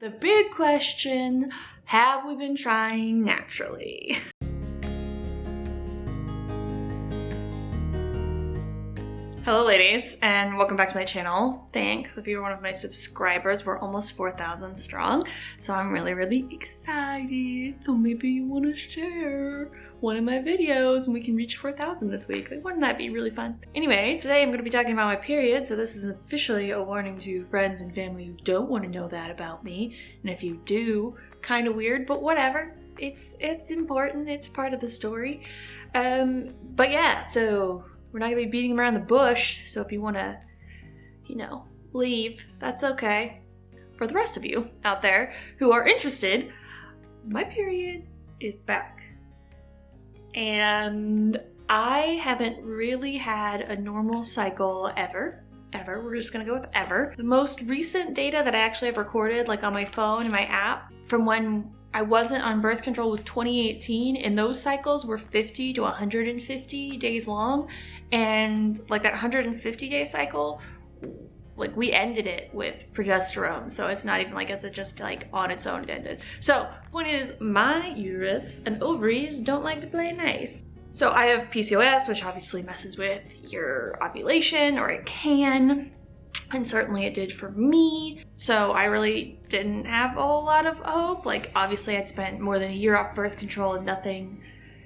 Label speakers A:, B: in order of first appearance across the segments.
A: The big question, have we been trying naturally? Hello ladies, and welcome back to my channel. Thanks if you're one of my subscribers. We're almost 4,000 strong, so I'm really excited. So maybe you want to share one of my videos and we can reach 4,000 this week. Like, wouldn't that be really fun? Anyway, today I'm going to be talking about my period, so this is officially a warning to friends and family who don't want to know that about me. And if you do, kind of weird, but whatever. It's important, it's part of the story. But yeah, so we're not gonna be beating them around the bush, so if you wanna, leave, that's okay. For the rest of you out there who are interested, my period is back. And I haven't really had a normal cycle ever. We're just gonna go with ever. The most recent data that I actually have recorded, like on my phone and my app, from when I wasn't on birth control was 2018, and those cycles were 50 to 150 days long. And like that 150 day cycle, like we ended it with progesterone. So it's not even like it's just like on its own it ended. So point is, my uterus and ovaries don't like to play nice. So I have PCOS, which obviously messes with your ovulation, or it can, and certainly it did for me. So I really didn't have a whole lot of hope. Like obviously I'd spent more than a year off birth control and nothing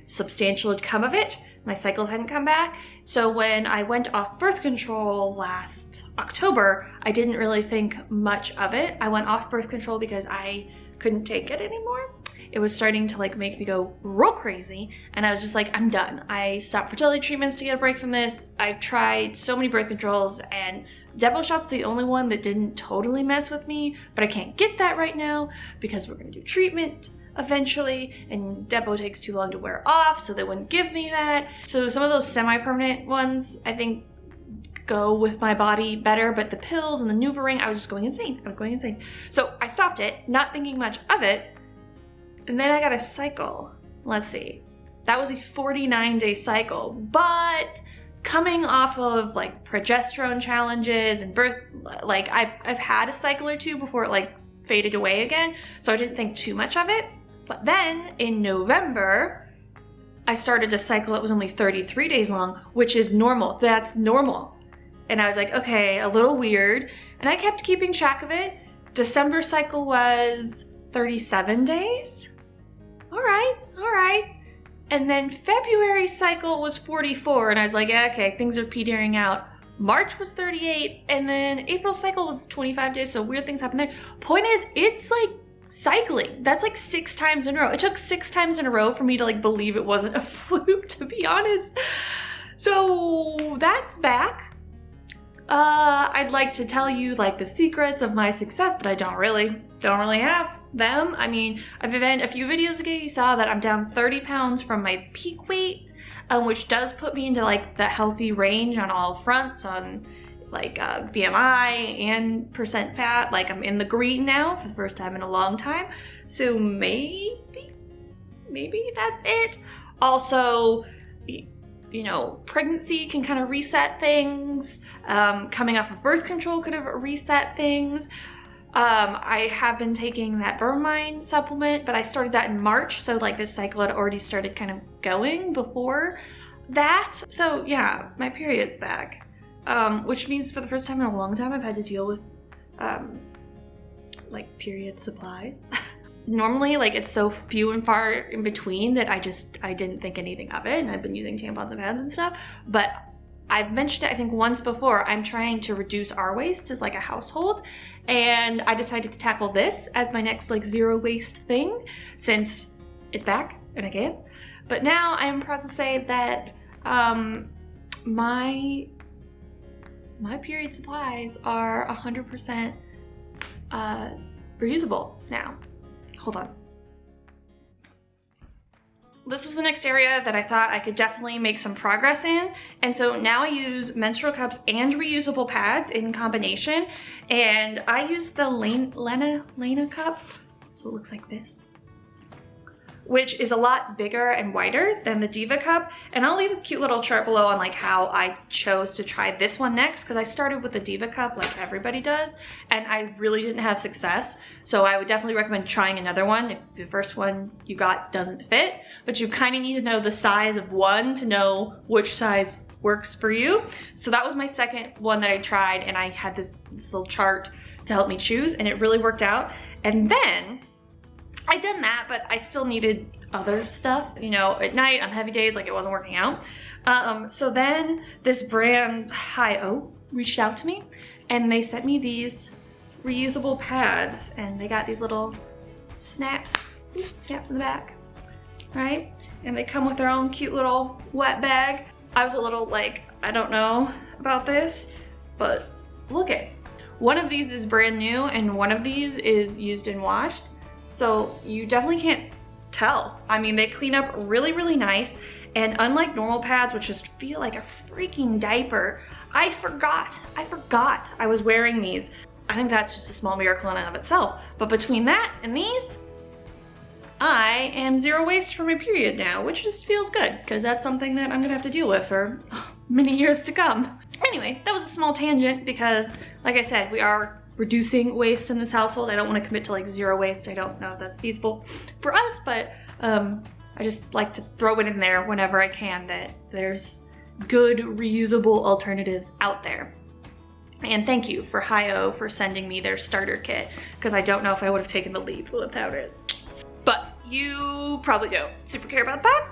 A: substantial had come of it. My cycle hadn't come back. So when I went off birth control last October, I didn't really think much of it. I went off birth control because I couldn't take it anymore. It was starting to like make me go real crazy, and I was just like, I'm done. I stopped fertility treatments to get a break from this. I've tried so many birth controls, and Depo shot's the only one that didn't totally mess with me, but I can't get that right now because we're gonna do treatment eventually, and Depo takes too long to wear off, so they wouldn't give me that. So some of those semi-permanent ones I think go with my body better, but the pills and the NuvaRing, I was just going insane. So I stopped it, not thinking much of it, and then I got a cycle. Let's see, that was a 49-day cycle, but coming off of like progesterone challenges and birth, like I've had a cycle or two before it like faded away again, so I didn't think too much of it. But then in November, I started a cycle that was only 33 days long, which is normal. That's normal. And I was like, okay, a little weird. And I kept keeping track of it. December cycle was 37 days. All right. And then February cycle was 44. And I was like, okay, things are petering out. March was 38, and then April cycle was 25 days, so weird things happen there. Point is, it's like cycling. That's like 6 times in a row. It took 6 times in a row for me to like believe it wasn't a fluke, to be honest. So that's back. I'd like to tell you like the secrets of my success, but I don't really have them. I mean, a few videos ago you saw that I'm down 30 pounds from my peak weight, which does put me into like the healthy range on all fronts, on like BMI and percent fat. Like I'm in the green now for the first time in a long time. So maybe that's it. Also, pregnancy can kind of reset things. Coming off of birth control could have reset things. I have been taking that Bromine supplement, but I started that in March, so like this cycle had already started kind of going before that. So yeah, my period's back, which means for the first time in a long time I've had to deal with like period supplies. Normally, like it's so few and far in between that I didn't think anything of it, and I've been using tampons and pads and stuff, but I've mentioned it I think once before. I'm trying to reduce our waste as like a household, and I decided to tackle this as my next like zero waste thing since it's back and again. But now I am proud to say that my period supplies are 100% reusable now. Hold on. This was the next area that I thought I could definitely make some progress in. And so now I use menstrual cups and reusable pads in combination. And I use the Lena cup. So it looks like this. which is a lot bigger and wider than the Diva cup. And I'll leave a cute little chart below on like how I chose to try this one next, because I started with the Diva cup like everybody does, and I really didn't have success. So I would definitely recommend trying another one if the first one you got doesn't fit, but you kind of need to know the size of one to know which size works for you. So that was my second one that I tried, and I had this little chart to help me choose, and it really worked out. And then I'd done that, but I still needed other stuff, you know, at night on heavy days, like it wasn't working out. So then this brand Hi-O reached out to me, and they sent me these reusable pads, and they got these little snaps in the back, right? And they come with their own cute little wet bag. I was a little like, I don't know about this, but look it. One of these is brand new, and one of these is used and washed. So you definitely can't tell. I mean, they clean up really, really nice. And unlike normal pads, which just feel like a freaking diaper, I forgot I was wearing these. I think that's just a small miracle in and of itself. But between that and these, I am zero waste for my period now, which just feels good, because that's something that I'm gonna have to deal with for many years to come. Anyway, that was a small tangent because, like I said, we are reducing waste in this household. I don't want to commit to like zero waste. I don't know if that's feasible for us, but I just like to throw it in there whenever I can that there's good reusable alternatives out there. And thank you for Hi-O for sending me their starter kit, because I don't know if I would have taken the leap without it. But you probably don't super care about that.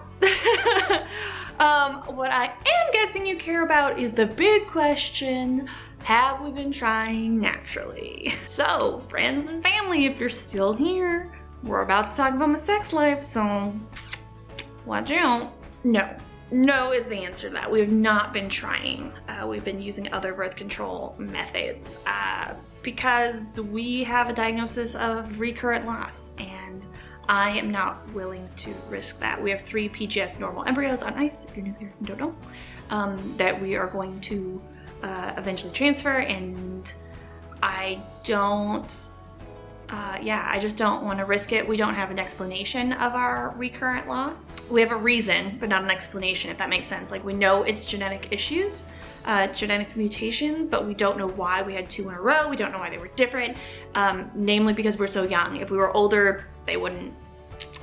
A: What I am guessing you care about is the big question: have we been trying naturally? So, friends and family, if you're still here, we're about to talk about my sex life, so watch out. No is the answer to that. We have not been trying. We've been using other birth control methods because we have a diagnosis of recurrent loss, and I am not willing to risk that. We have 3 PCOS normal embryos on ice, if you're new here and don't know, that we are going to eventually transfer, and I don't, I just don't want to risk it. We don't have an explanation of our recurrent loss. We have a reason, but not an explanation, if that makes sense. Like, we know it's genetic issues, genetic mutations, but we don't know why we had 2 in a row. We don't know why they were different, namely because we're so young. If we were older, they wouldn't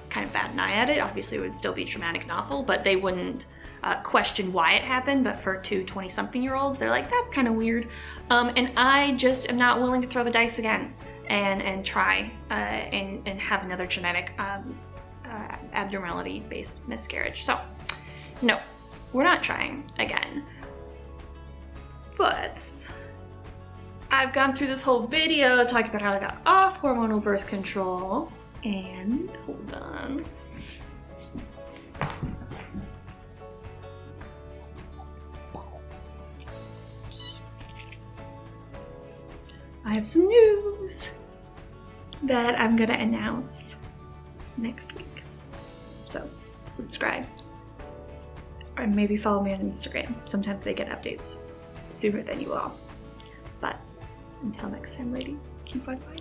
A: kind of bat an eye at it. Obviously, it would still be traumatic and awful, but they wouldn't question why it happened. But for 2 20-something-year-olds, they're like, that's kind of weird. And I just am not willing to throw the dice again and try and have another genetic abnormality-based miscarriage. So no, we're not trying again. But I've gone through this whole video talking about how I got off hormonal birth control, and hold on. I have some news that I'm gonna announce next week. So subscribe, or maybe follow me on Instagram. Sometimes they get updates sooner than you all. But until next time, ladies, keep on fighting.